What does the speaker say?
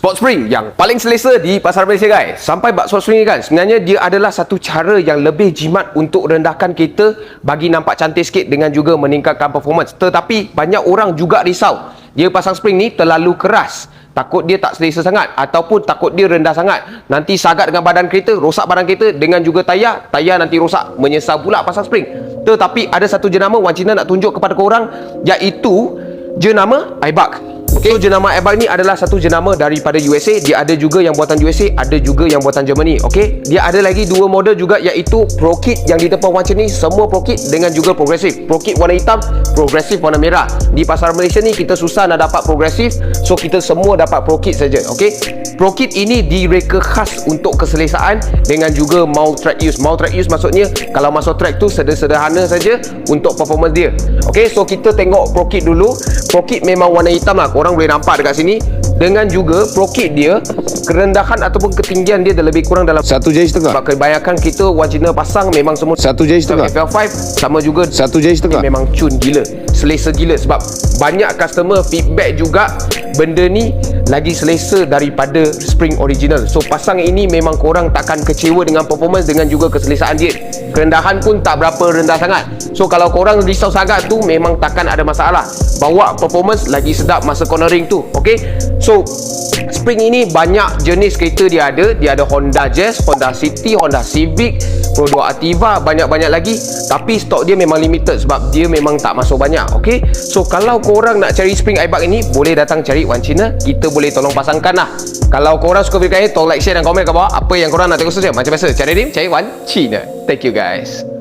Sport spring yang paling selesa di pasar Malaysia guys. Sampai bak sport spring ni kan, sebenarnya dia adalah satu cara yang lebih jimat untuk rendahkan kereta bagi nampak cantik sikit dengan juga meningkatkan performance. Tetapi banyak orang juga risau, dia pasang spring ni terlalu keras, takut dia tak selesa sangat ataupun takut dia rendah sangat, nanti sangat dengan badan kereta, rosak badan kereta, dengan juga tayar nanti rosak, menyesal pula pasang spring. Tetapi ada satu jenama Wan Cina nak tunjuk kepada korang, iaitu jenama Aibak. So jenama Aibak ni adalah satu jenama daripada USA. Dia ada juga yang buatan USA, ada juga yang buatan Germany. Okey, dia ada lagi dua model juga, iaitu Pro Kit yang di depan Wan Cina ni, semua Pro Kit dengan juga progresif. Pro Kit warna hitam, progresif warna merah. Di pasar Malaysia ni kita susah nak dapat progresif, so kita semua dapat Pro Kit saja. Okey, Pro Kit ini direka khas untuk keselesaan dengan juga mild track use. Mild track use maksudnya kalau masuk track tu sederhana saja untuk performance dia. Okey, so kita tengok Pro Kit dulu. Pro Kit memang warna hitam lah, korang boleh nampak dekat sini. Dengan juga Pro Kit dia, kerendahan ataupun ketinggian dia dah lebih kurang dalam 1,5 jari. sebab kebanyakan kita Wan Cina pasang memang semua 1,5 jari. FL5 sama juga 1,5 jari. memang cun gila, selesa gila. Sebab banyak customer feedback juga benda ni lagi selesa daripada spring original. So pasang ini memang korang takkan kecewa dengan performance dengan juga keselesaan dia. Kerendahan pun tak berapa rendah sangat. So kalau korang risau sangat tu, memang takkan ada masalah. Bawa performance lagi sedap masa cornering tu. Okay, so spring ini banyak jenis kereta dia ada. Dia ada Honda Jazz, Honda City, Honda Civic, Pro 2 Activa, banyak-banyak lagi. Tapi stok dia memang limited sebab dia memang tak masuk banyak. Okay, so kalau korang nak cari spring Aibak ini, boleh datang cari Wan Cina, kita boleh tolong pasangkan lah. Kalau korang suka video ni, tolong like, share dan komen kat bawah apa yang korang nak tengok saja. Macam biasa, cari Wan Cina. Thank you guys.